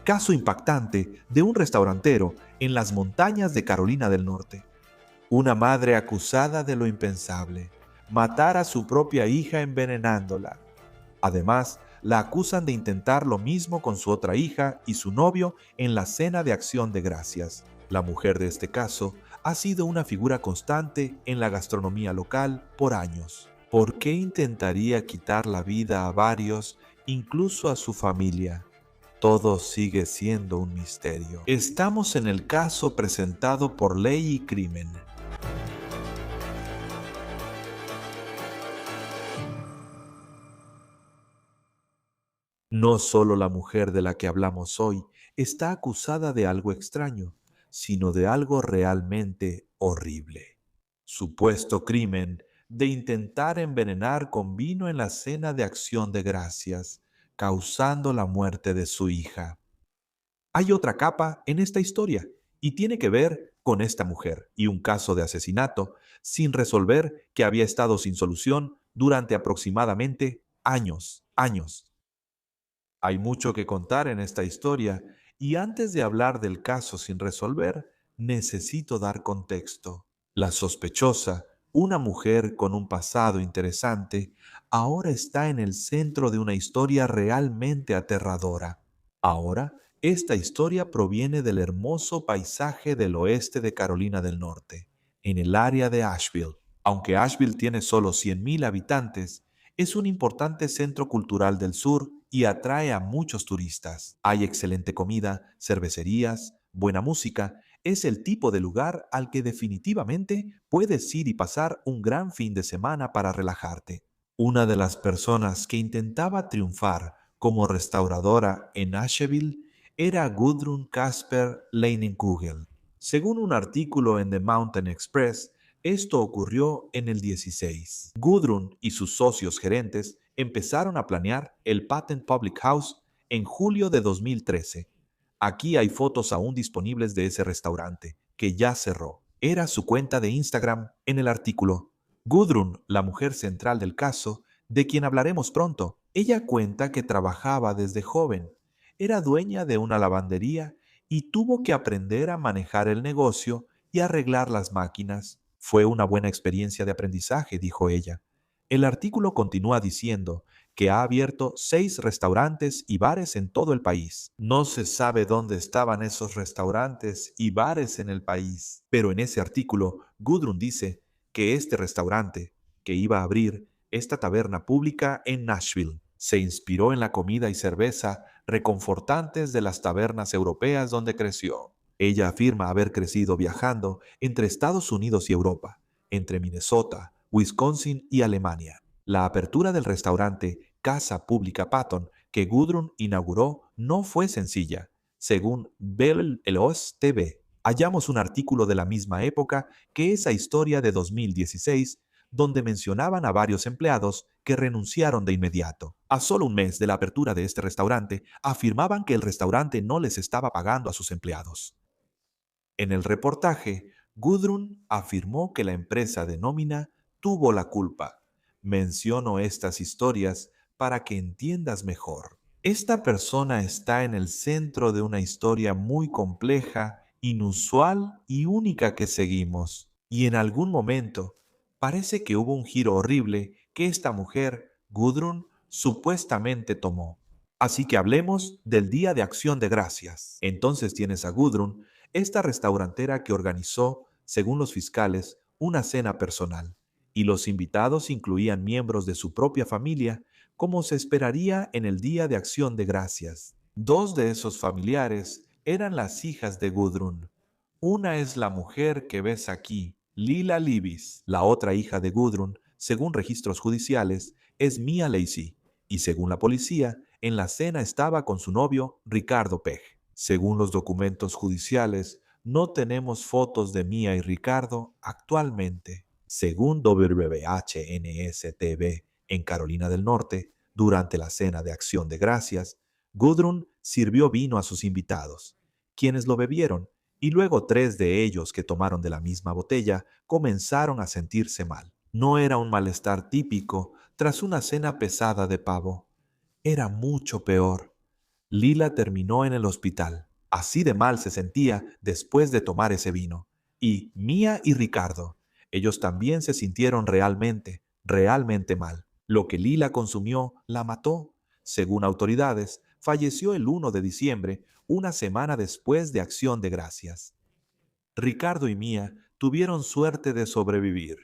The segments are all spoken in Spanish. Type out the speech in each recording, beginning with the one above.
Caso impactante de un restaurantero en las montañas de Carolina del Norte. Una madre acusada de lo impensable, matar a su propia hija envenenándola. Además, la acusan de intentar lo mismo con su otra hija y su novio en la cena de Acción de Gracias. La mujer de este caso ha sido una figura constante en la gastronomía local por años. ¿Por qué intentaría quitar la vida a varios, incluso a su familia? Todo sigue siendo un misterio. Estamos en el caso presentado por Ley y Crimen. No solo la mujer de la que hablamos hoy está acusada de algo extraño, sino de algo realmente horrible. Supuesto crimen de intentar envenenar con vino en la cena de Acción de Gracias, causando la muerte de su hija. Hay otra capa en esta historia y tiene que ver con esta mujer y un caso de asesinato sin resolver que había estado sin solución durante aproximadamente años. Hay mucho que contar en esta historia y antes de hablar del caso sin resolver, necesito dar contexto. La sospechosa, una mujer con un pasado interesante, ahora está en el centro de una historia realmente aterradora. Ahora, esta historia proviene del hermoso paisaje del oeste de Carolina del Norte, en el área de Asheville. Aunque Asheville tiene solo 100,000 habitantes, es un importante centro cultural del sur y atrae a muchos turistas. Hay excelente comida, cervecerías, buena música. Es el tipo de lugar al que definitivamente puedes ir y pasar un gran fin de semana para relajarte. Una de las personas que intentaba triunfar como restauradora en Asheville era Gudrun Casper Leinenkugel. Según un artículo en The Mountain Express, esto ocurrió en el 16. Gudrun y sus socios gerentes empezaron a planear el Patent Public House en julio de 2013. Aquí hay fotos aún disponibles de ese restaurante, que ya cerró. Era su cuenta de Instagram en el artículo. Gudrun, la mujer central del caso, de quien hablaremos pronto, ella cuenta que trabajaba desde joven. Era dueña de una lavandería y tuvo que aprender a manejar el negocio y arreglar las máquinas. Fue una buena experiencia de aprendizaje, dijo ella. El artículo continúa diciendo que ha abierto 6 restaurantes y bares en todo el país. No se sabe dónde estaban esos restaurantes y bares en el país, pero en ese artículo Gudrun dice que este restaurante, que iba a abrir esta taberna pública en Nashville, se inspiró en la comida y cerveza reconfortantes de las tabernas europeas donde creció. Ella afirma haber crecido viajando entre Estados Unidos y Europa, entre Minnesota, Wisconsin y Alemania. La apertura del restaurante Casa Pública Patton que Gudrun inauguró no fue sencilla. Según Bell Elos TV, hallamos un artículo de la misma época que esa historia de 2016 donde mencionaban a varios empleados que renunciaron de inmediato. A solo un mes de la apertura de este restaurante, afirmaban que el restaurante no les estaba pagando a sus empleados. En el reportaje, Gudrun afirmó que la empresa de nómina tuvo la culpa. Menciono estas historias para que entiendas mejor. Esta persona está en el centro de una historia muy compleja, inusual y única que seguimos. Y en algún momento parece que hubo un giro horrible que esta mujer, Gudrun, supuestamente tomó. Así que hablemos del Día de Acción de Gracias. Entonces tienes a Gudrun, esta restaurantera que organizó, según los fiscales, una cena personal, y los invitados incluían miembros de su propia familia, como se esperaría en el Día de Acción de Gracias. Dos de esos familiares eran las hijas de Gudrun. Una es la mujer que ves aquí, Lila Libis. La otra hija de Gudrun, según registros judiciales, es Mia Lacey, y según la policía, en la cena estaba con su novio, Ricardo Peg. Según los documentos judiciales, no tenemos fotos de Mia y Ricardo actualmente. Según WBHNS-TV en Carolina del Norte, durante la cena de Acción de Gracias, Gudrun sirvió vino a sus invitados, quienes lo bebieron, y luego 3 de ellos que tomaron de la misma botella comenzaron a sentirse mal. No era un malestar típico tras una cena pesada de pavo. Era mucho peor. Lila terminó en el hospital. Así de mal se sentía después de tomar ese vino. Y Mia y Ricardo, ellos también se sintieron realmente mal. Lo que Lila consumió la mató. Según autoridades, falleció el 1 de diciembre, una semana después de Acción de Gracias. Ricardo y Mía tuvieron suerte de sobrevivir,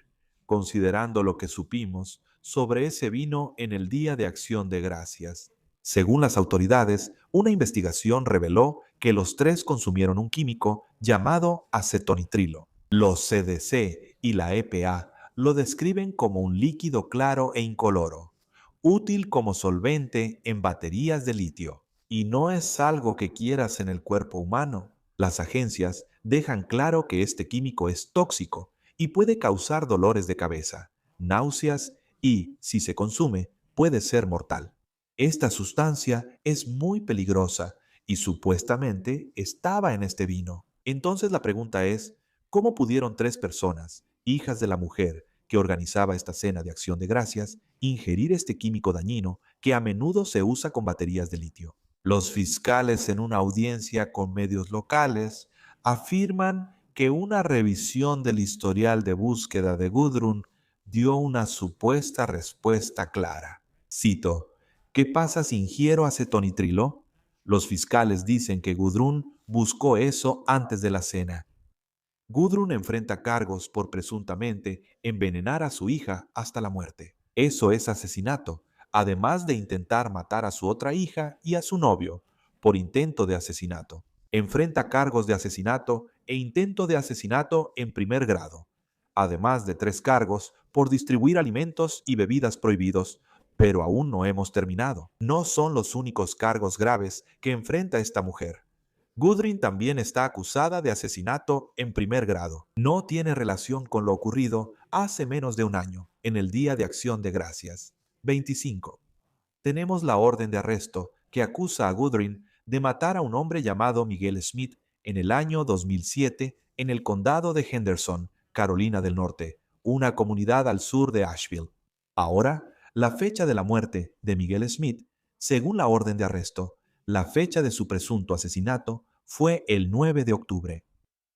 considerando lo que supimos sobre ese vino en el Día de Acción de Gracias. Según las autoridades, una investigación reveló que los tres consumieron un químico llamado acetonitrilo. Los CDC y la EPA lo describen como un líquido claro e incoloro, útil como solvente en baterías de litio. Y no es algo que quieras en el cuerpo humano. Las agencias dejan claro que este químico es tóxico y puede causar dolores de cabeza, náuseas y, si se consume, puede ser mortal. Esta sustancia es muy peligrosa y supuestamente estaba en este vino. Entonces la pregunta es, ¿cómo pudieron tres personas, hijas de la mujer que organizaba esta cena de acción de gracias, ingerir este químico dañino que a menudo se usa con baterías de litio? Los fiscales en una audiencia con medios locales afirman que una revisión del historial de búsqueda de Gudrun dio una supuesta respuesta clara. Cito, ¿qué pasa si ingiero acetonitrilo? Los fiscales dicen que Gudrun buscó eso antes de la cena. Gudrun enfrenta cargos por presuntamente envenenar a su hija hasta la muerte. Eso es asesinato, además de intentar matar a su otra hija y a su novio por intento de asesinato. Enfrenta cargos de asesinato e intento de asesinato en primer grado, además de 3 cargos por distribuir alimentos y bebidas prohibidos. Pero aún no hemos terminado. No son los únicos cargos graves que enfrenta esta mujer. Gudrun también está acusada de asesinato en primer grado. No tiene relación con lo ocurrido hace menos de un año, en el Día de Acción de Gracias. 25. Tenemos la orden de arresto que acusa a Gudrun de matar a un hombre llamado Miguel Smith en el año 2007 en el condado de Henderson, Carolina del Norte, una comunidad al sur de Asheville. Ahora, la fecha de la muerte de Miguel Smith, según la orden de arresto, la fecha de su presunto asesinato fue el 9 de octubre.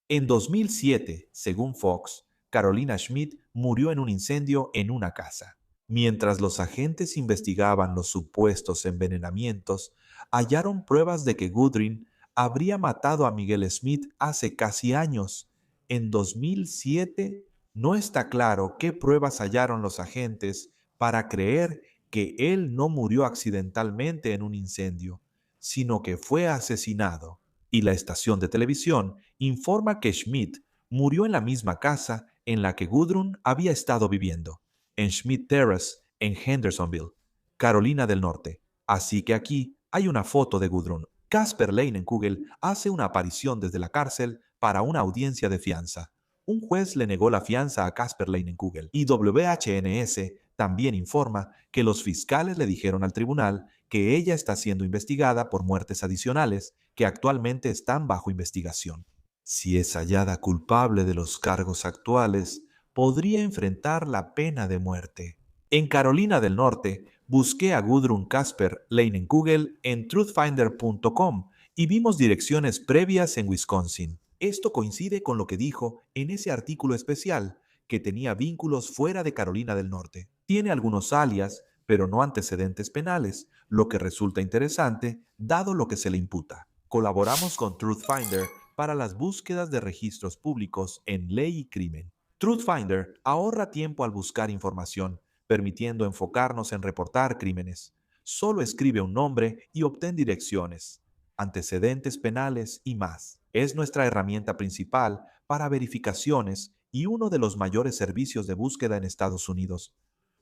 En 2007, según Fox, Carolina Schmidt murió en un incendio en una casa. Mientras los agentes investigaban los supuestos envenenamientos, hallaron pruebas de que Gudrun habría matado a Miguel Smith hace casi años. En 2007, no está claro qué pruebas hallaron los agentes para creer que él no murió accidentalmente en un incendio, sino que fue asesinado. Y la estación de televisión informa que Schmidt murió en la misma casa en la que Gudrun había estado viviendo, en Schmidt Terrace, en Hendersonville, Carolina del Norte. Así que aquí hay una foto de Gudrun. Casper Leinenkugel hace una aparición desde la cárcel para una audiencia de fianza. Un juez le negó la fianza a Casper Leinenkugel y WHNS también informa que los fiscales le dijeron al tribunal que ella está siendo investigada por muertes adicionales que actualmente están bajo investigación. Si es hallada culpable de los cargos actuales, podría enfrentar la pena de muerte. En Carolina del Norte, busqué a Gudrun Casper Leinenkugel en truthfinder.com y vimos direcciones previas en Wisconsin. Esto coincide con lo que dijo en ese artículo especial, que tenía vínculos fuera de Carolina del Norte. Tiene algunos alias, pero no antecedentes penales, lo que resulta interesante dado lo que se le imputa. Colaboramos con Truthfinder para las búsquedas de registros públicos en ley y crimen. Truthfinder ahorra tiempo al buscar información, permitiendo enfocarnos en reportar crímenes. Solo escribe un nombre y obtén direcciones, antecedentes penales y más. Es nuestra herramienta principal para verificaciones y uno de los mayores servicios de búsqueda en Estados Unidos.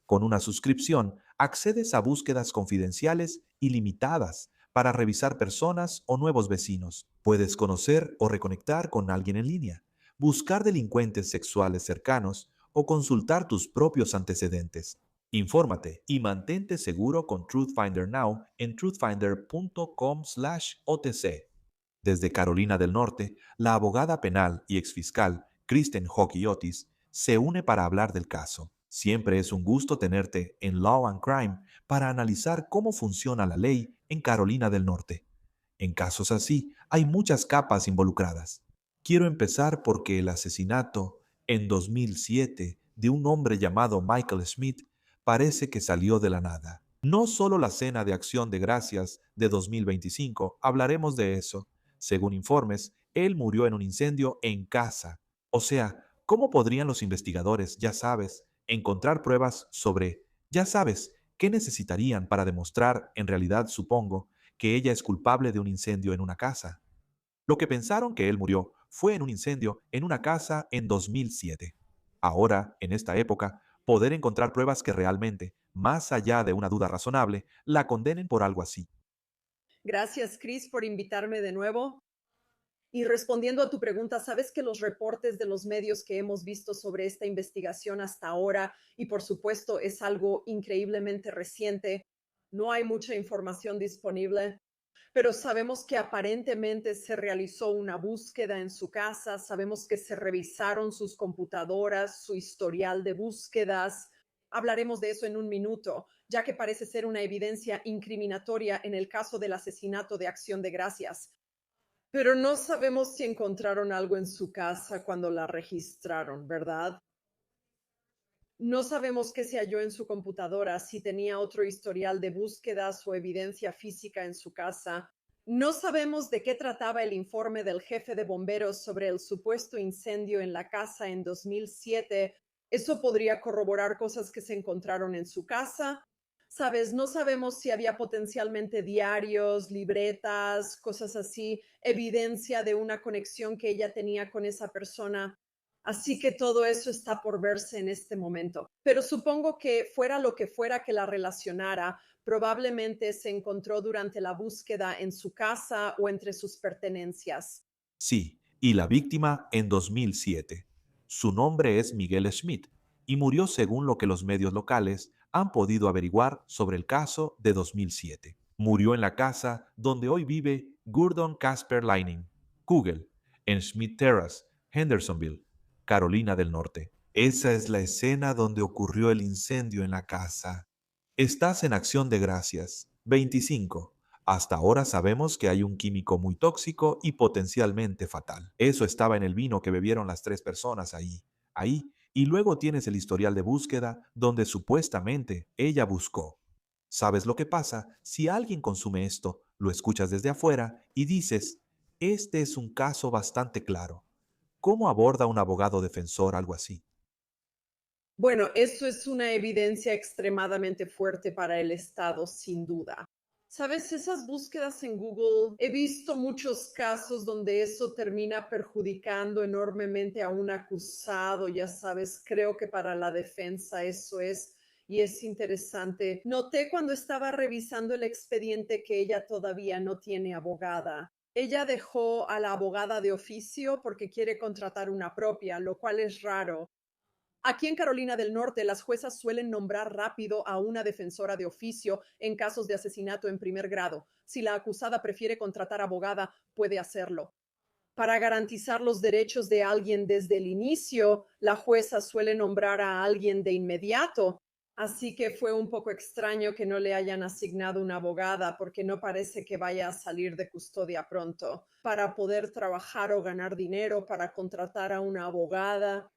Con una suscripción, accedes a búsquedas confidenciales y limitadas para revisar personas o nuevos vecinos. Puedes conocer o reconectar con alguien en línea, buscar delincuentes sexuales cercanos o consultar tus propios antecedentes. Infórmate y mantente seguro con Truthfinder Now en truthfinder.com/OTC. Desde Carolina del Norte, la abogada penal y exfiscal Kristen Hockey Otis se une para hablar del caso. Siempre es un gusto tenerte en Law and Crime para analizar cómo funciona la ley en Carolina del Norte. En casos así, hay muchas capas involucradas. Quiero empezar porque el asesinato en 2007 de un hombre llamado Michael Smith parece que salió de la nada. No solo la cena de acción de gracias de 2025, hablaremos de eso. Según informes, él murió en un incendio en casa. O sea, ¿cómo podrían los investigadores, ya sabes, encontrar pruebas sobre, ya sabes, qué necesitarían para demostrar, en realidad supongo, que ella es culpable de un incendio en una casa? Lo que pensaron que él murió fue en un incendio en una casa en 2007. Ahora, en esta época, poder encontrar pruebas que realmente, más allá de una duda razonable, la condenen por algo así. Gracias, Chris, por invitarme de nuevo. Y respondiendo a tu pregunta, sabes que los reportes de los medios que hemos visto sobre esta investigación hasta ahora, y por supuesto es algo increíblemente reciente, no hay mucha información disponible, pero sabemos que aparentemente se realizó una búsqueda en su casa, sabemos que se revisaron sus computadoras, su historial de búsquedas. Hablaremos de eso en un minuto, ya que parece ser una evidencia incriminatoria en el caso del asesinato de Acción de Gracias. Pero no sabemos si encontraron algo en su casa cuando la registraron, ¿verdad? No sabemos qué se halló en su computadora, si tenía otro historial de búsquedas o evidencia física en su casa. No sabemos de qué trataba el informe del jefe de bomberos sobre el supuesto incendio en la casa en 2007. Eso podría corroborar cosas que se encontraron en su casa. Sabes, no sabemos si había potencialmente diarios, libretas, cosas así, evidencia de una conexión que ella tenía con esa persona. Así que todo eso está por verse en este momento. Pero supongo que fuera lo que fuera que la relacionara, probablemente se encontró durante la búsqueda en su casa o entre sus pertenencias. Sí, y la víctima en 2007. Su nombre es Miguel Schmidt y murió según lo que los medios locales han podido averiguar sobre el caso de 2007. Murió en la casa donde hoy vive Gordon Casper Lining, Kugel, en Schmidt Terrace, Hendersonville, Carolina del Norte. Esa es la escena donde ocurrió el incendio en la casa. Estás en acción de gracias. 25. Hasta ahora sabemos que hay un químico muy tóxico y potencialmente fatal. Eso estaba en el vino que bebieron las tres personas ahí. Y luego tienes el historial de búsqueda donde supuestamente ella buscó. ¿Sabes lo que pasa? Si alguien consume esto, lo escuchas desde afuera y dices, este es un caso bastante claro. ¿Cómo aborda un abogado defensor algo así? Bueno, eso es una evidencia extremadamente fuerte para el Estado, sin duda. Sabes, esas búsquedas en Google, he visto muchos casos donde eso termina perjudicando enormemente a un acusado, ya sabes, creo que para la defensa eso es, y es interesante. Noté cuando estaba revisando el expediente que ella todavía no tiene abogada. Ella dejó a la abogada de oficio porque quiere contratar una propia, lo cual es raro. Aquí en Carolina del Norte, las juezas suelen nombrar rápido a una defensora de oficio en casos de asesinato en primer grado. Si la acusada prefiere contratar abogada, puede hacerlo. Para garantizar los derechos de alguien desde el inicio, la jueza suele nombrar a alguien de inmediato. Así que fue un poco extraño que no le hayan asignado una abogada porque no parece que vaya a salir de custodia pronto. Para poder trabajar o ganar dinero, para contratar a una abogada,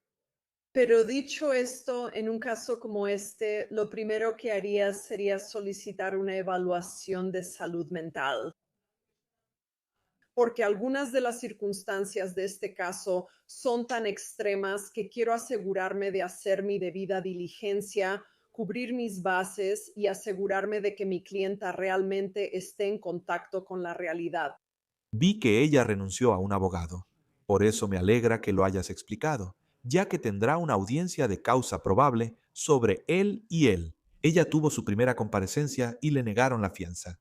pero dicho esto, en un caso como este, lo primero que haría sería solicitar una evaluación de salud mental, porque algunas de las circunstancias de este caso son tan extremas que quiero asegurarme de hacer mi debida diligencia, cubrir mis bases y asegurarme de que mi clienta realmente esté en contacto con la realidad. Vi que ella renunció a un abogado. Por eso me alegra que lo hayas explicado, ya que tendrá una audiencia de causa probable sobre él y él. Ella tuvo su primera comparecencia y le negaron la fianza.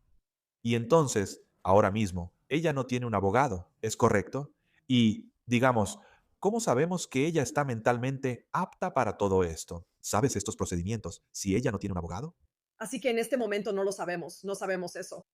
Y entonces, ahora mismo, ella no tiene un abogado, ¿es correcto? Y, digamos, ¿cómo sabemos que ella está mentalmente apta para todo esto? ¿Sabes estos procedimientos si ella no tiene un abogado? Así que en este momento no lo sabemos, no sabemos eso.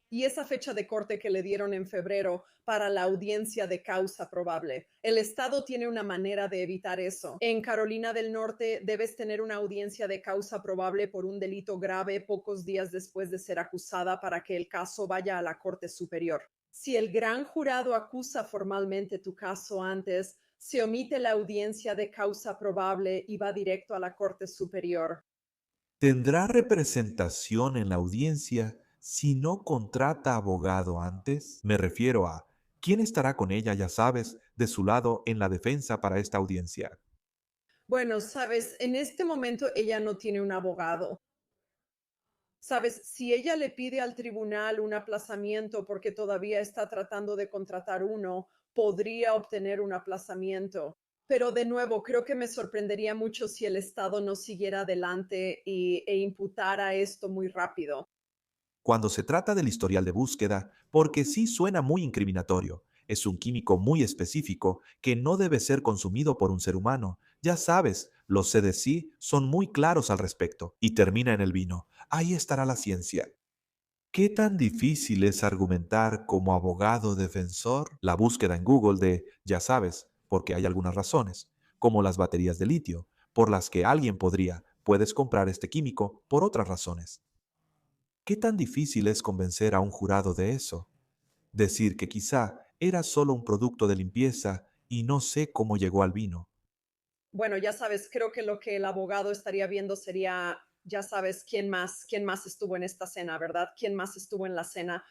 y esa fecha de corte que le dieron en febrero para la audiencia de causa probable. El Estado tiene una manera de evitar eso. En Carolina del Norte debes tener una audiencia de causa probable por un delito grave pocos días después de ser acusada para que el caso vaya a la Corte Superior. Si el gran jurado acusa formalmente tu caso antes, se omite la audiencia de causa probable y va directo a la Corte Superior. ¿Tendrá representación en la audiencia si no contrata abogado antes? Me refiero a quién estará con ella, ya sabes, de su lado en la defensa para esta audiencia. Bueno, sabes, en este momento ella no tiene un abogado. Sabes, si ella le pide al tribunal un aplazamiento porque todavía está tratando de contratar uno, podría obtener un aplazamiento. Pero de nuevo, creo que me sorprendería mucho si el Estado no siguiera adelante e imputara esto muy rápido. Cuando se trata del historial de búsqueda, porque sí suena muy incriminatorio. Es un químico muy específico que no debe ser consumido por un ser humano. Ya sabes, los CDC son muy claros al respecto y termina en el vino. Ahí estará la ciencia. ¿Qué tan difícil es argumentar como abogado defensor la búsqueda en Google de, ya sabes, porque hay algunas razones, como las baterías de litio, por las que alguien puedes comprar este químico por otras razones? ¿Qué tan difícil es convencer a un jurado de eso? Decir que quizá era solo un producto de limpieza y no sé cómo llegó al vino. Bueno, ya sabes, creo que lo que el abogado estaría viendo sería, ya sabes, quién más estuvo en esta cena, ¿verdad? ¿Quién más estuvo en la cena?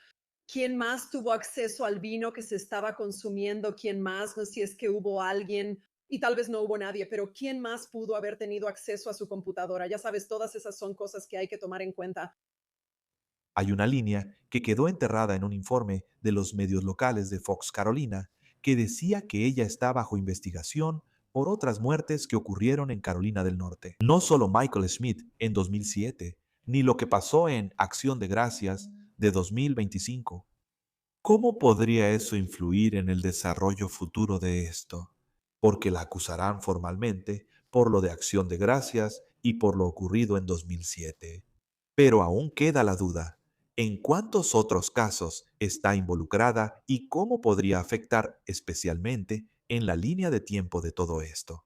¿Quién más tuvo acceso al vino que se estaba consumiendo? ¿Quién más? No sé si es que hubo alguien, y tal vez no hubo nadie, pero ¿quién más pudo haber tenido acceso a su computadora? Ya sabes, todas esas son cosas que hay que tomar en cuenta. Hay una línea que quedó enterrada en un informe de los medios locales de Fox Carolina que decía que ella está bajo investigación por otras muertes que ocurrieron en Carolina del Norte. No solo Michael Smith en 2007, ni lo que pasó en Acción de Gracias de 2025. ¿Cómo podría eso influir en el desarrollo futuro de esto? Porque la acusarán formalmente por lo de Acción de Gracias y por lo ocurrido en 2007. Pero aún queda la duda, ¿en cuántos otros casos está involucrada y cómo podría afectar especialmente en la línea de tiempo de todo esto?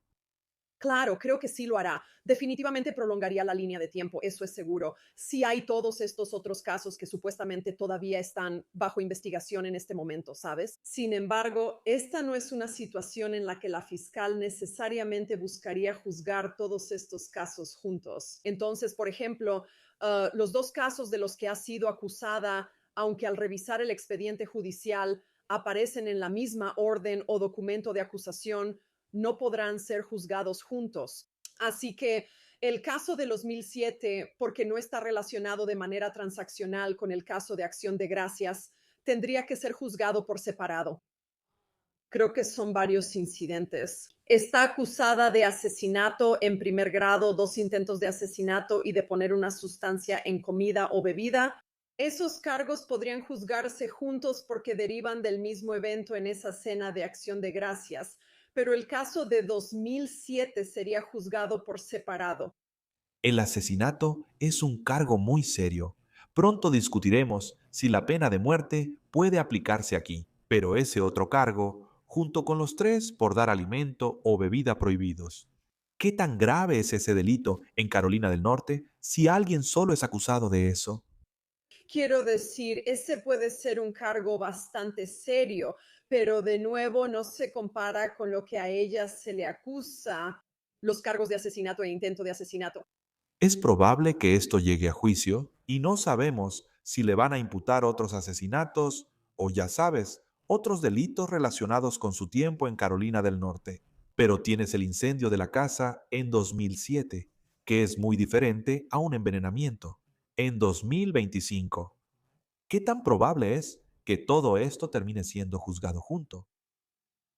Claro, creo que sí lo hará. Definitivamente prolongaría la línea de tiempo, eso es seguro. Si hay todos estos otros casos que supuestamente todavía están bajo investigación en este momento, ¿sabes? Sin embargo, esta no es una situación en la que la fiscal necesariamente buscaría juzgar todos estos casos juntos. Entonces, por ejemplo, los dos casos de los que ha sido acusada, aunque al revisar el expediente judicial aparecen en la misma orden o documento de acusación, no podrán ser juzgados juntos. Así que el caso de los 1007, porque no está relacionado de manera transaccional con el caso de Acción de Gracias, tendría que ser juzgado por separado. Creo que son varios incidentes. Está acusada de asesinato en primer grado, dos intentos de asesinato y de poner una sustancia en comida o bebida. Esos cargos podrían juzgarse juntos porque derivan del mismo evento en esa cena de Acción de Gracias, pero el caso de 2007 sería juzgado por separado. El asesinato es un cargo muy serio. Pronto discutiremos si la pena de muerte puede aplicarse aquí, pero ese otro cargo, junto con los tres por dar alimento o bebida prohibidos. ¿Qué tan grave es ese delito en Carolina del Norte si alguien solo es acusado de eso? Quiero decir, ese puede ser un cargo bastante serio, pero de nuevo no se compara con lo que a ella se le acusa, los cargos de asesinato e intento de asesinato. Es probable que esto llegue a juicio y no sabemos si le van a imputar otros asesinatos o, ya sabes, otros delitos relacionados con su tiempo en Carolina del Norte. Pero tienes el incendio de la casa en 2007, que es muy diferente a un envenenamiento, en 2025. ¿Qué tan probable es que todo esto termine siendo juzgado junto?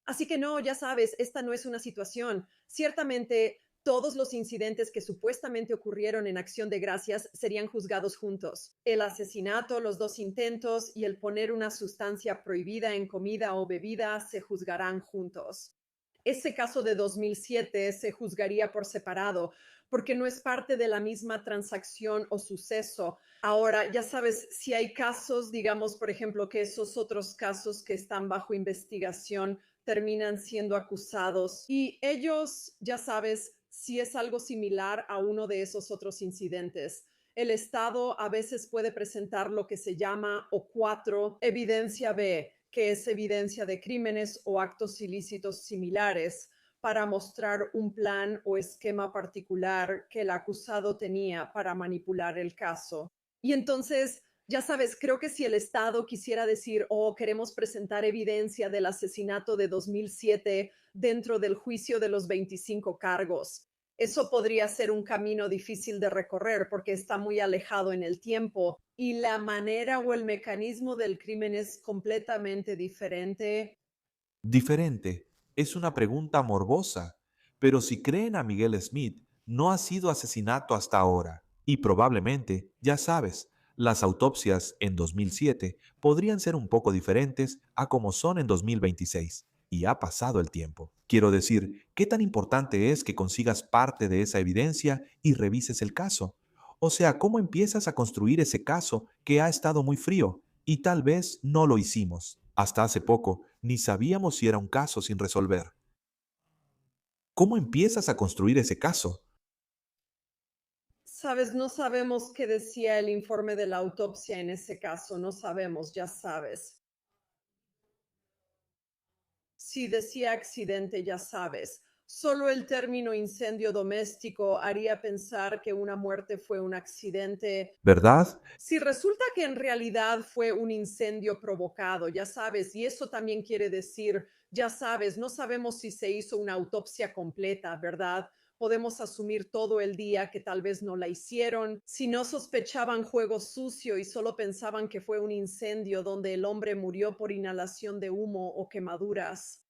Así que no, ya sabes, esta no es una situación. Ciertamente, todos los incidentes que supuestamente ocurrieron en Acción de Gracias serían juzgados juntos. El asesinato, los dos intentos y el poner una sustancia prohibida en comida o bebida se juzgarán juntos. Ese caso de 2007 se juzgaría por separado porque no es parte de la misma transacción o suceso. Ahora, ya sabes, si hay casos, digamos, por ejemplo, que esos otros casos que están bajo investigación terminan siendo acusados y ellos, ya sabes, si es algo similar a uno de esos otros incidentes. El Estado a veces puede presentar lo que se llama O4, evidencia B, que es evidencia de crímenes o actos ilícitos similares, para mostrar un plan o esquema particular que el acusado tenía para manipular el caso. Y entonces, ya sabes, creo que si el Estado quisiera decir, oh, queremos presentar evidencia del asesinato de 2007 dentro del juicio de los 25 cargos, eso podría ser un camino difícil de recorrer porque está muy alejado en el tiempo y la manera o el mecanismo del crimen es completamente diferente. Diferente. Es una pregunta morbosa. Pero si creen a Miguel Smith, no ha sido asesinato hasta ahora. Y probablemente, ya sabes, las autopsias en 2007 podrían ser un poco diferentes a como son en 2026. Y ha pasado el tiempo. Quiero decir, ¿qué tan importante es que consigas parte de esa evidencia y revises el caso? O sea, ¿cómo empiezas a construir ese caso que ha estado muy frío? Y tal vez no lo hicimos. Hasta hace poco, ni sabíamos si era un caso sin resolver. ¿Cómo empiezas a construir ese caso? Sabes, no sabemos qué decía el informe de la autopsia en ese caso, no sabemos, ya sabes. Si decía accidente, ya sabes. Solo el término incendio doméstico haría pensar que una muerte fue un accidente. ¿Verdad? Si resulta que en realidad fue un incendio provocado, ya sabes, y eso también quiere decir, ya sabes, no sabemos si se hizo una autopsia completa, ¿verdad? Podemos asumir todo el día que tal vez no la hicieron. Si no sospechaban juego sucio y solo pensaban que fue un incendio donde el hombre murió por inhalación de humo o quemaduras.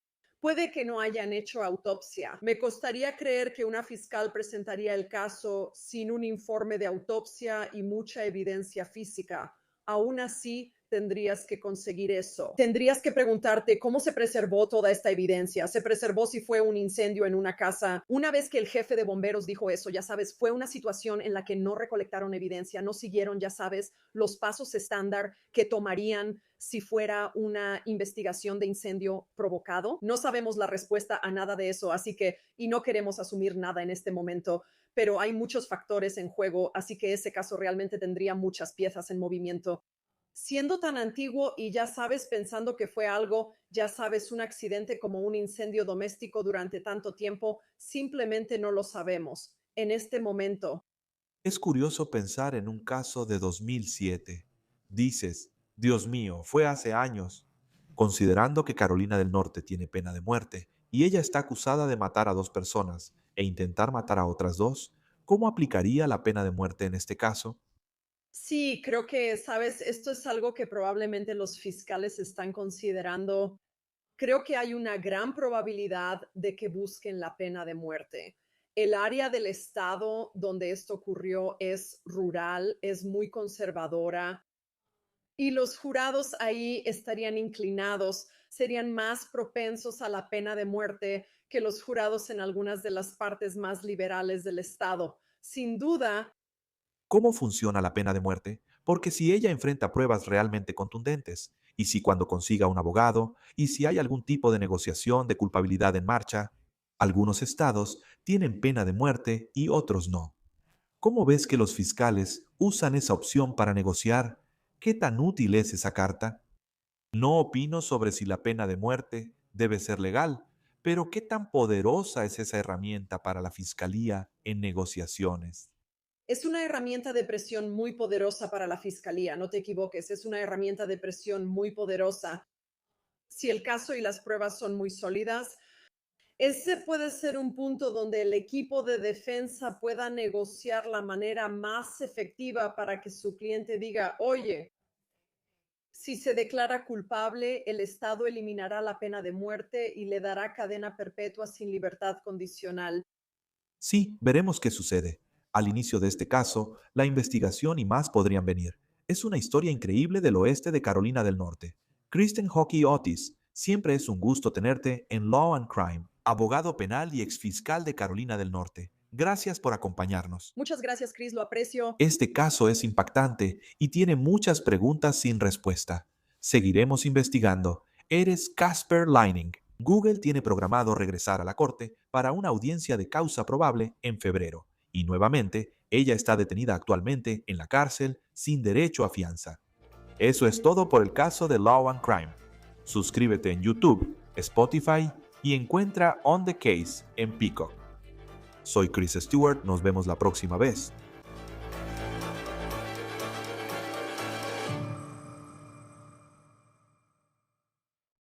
Puede que no hayan hecho autopsia. Me costaría creer que una fiscal presentaría el caso sin un informe de autopsia y mucha evidencia física. Aún así, tendrías que conseguir eso. Tendrías que preguntarte cómo se preservó toda esta evidencia. Se preservó si fue un incendio en una casa. Una vez que el jefe de bomberos dijo eso, ya sabes, fue una situación en la que no recolectaron evidencia, no siguieron, ya sabes, los pasos estándar que tomarían si fuera una investigación de incendio provocado. No sabemos la respuesta a nada de eso, así que, y no queremos asumir nada en este momento, pero hay muchos factores en juego, así que ese caso realmente tendría muchas piezas en movimiento. Siendo tan antiguo y ya sabes, pensando que fue algo, ya sabes, un accidente como un incendio doméstico durante tanto tiempo, simplemente no lo sabemos. En este momento, Es curioso pensar en un caso de 2007. Dices, Dios mío, fue hace años. Considerando que Carolina del Norte tiene pena de muerte y ella está acusada de matar a dos personas e intentar matar a otras dos, ¿cómo aplicaría la pena de muerte en este caso? sí, creo que, sabes, esto es algo que probablemente los fiscales están considerando. Creo que hay una gran probabilidad de que busquen la pena de muerte. El área del estado donde esto ocurrió es rural, es muy conservadora y los jurados ahí estarían inclinados, serían más propensos a la pena de muerte que los jurados en algunas de las partes más liberales del estado. Sin duda, ¿Cómo funciona la pena de muerte? Porque si ella enfrenta pruebas realmente contundentes, y si cuando consiga un abogado, y si hay algún tipo de negociación de culpabilidad en marcha, algunos estados tienen pena de muerte y otros no. ¿Cómo ves que los fiscales usan esa opción para negociar? ¿Qué tan útil es esa carta? No opino sobre si la pena de muerte debe ser legal, pero ¿qué tan poderosa es esa herramienta para la fiscalía en negociaciones? es una herramienta de presión muy poderosa para la fiscalía, no te equivoques, es una herramienta de presión muy poderosa. Si el caso y las pruebas son muy sólidas, ese puede ser un punto donde el equipo de defensa pueda negociar la manera más efectiva para que su cliente diga, oye, si se declara culpable, el Estado eliminará la pena de muerte y le dará cadena perpetua sin libertad condicional. Sí, veremos qué sucede. Al inicio de este caso, la investigación y más podrían venir. Es una historia increíble del oeste de Carolina del Norte. Kristen Hockey Otis, siempre es un gusto tenerte en Law and Crime. abogado penal y exfiscal de Carolina del Norte. Gracias por acompañarnos. Muchas gracias, Chris, lo aprecio. Este caso es impactante y tiene muchas preguntas sin respuesta. Seguiremos investigando. Eres Casper Lining. Google tiene programado regresar a la corte para una audiencia de causa probable en febrero. Y nuevamente, ella está detenida actualmente en la cárcel sin derecho a fianza. Eso es todo por el caso de Law and Crime. Suscríbete en YouTube, Spotify y encuentra On the Case en Peacock. Soy Chris Stewart, nos vemos la próxima vez.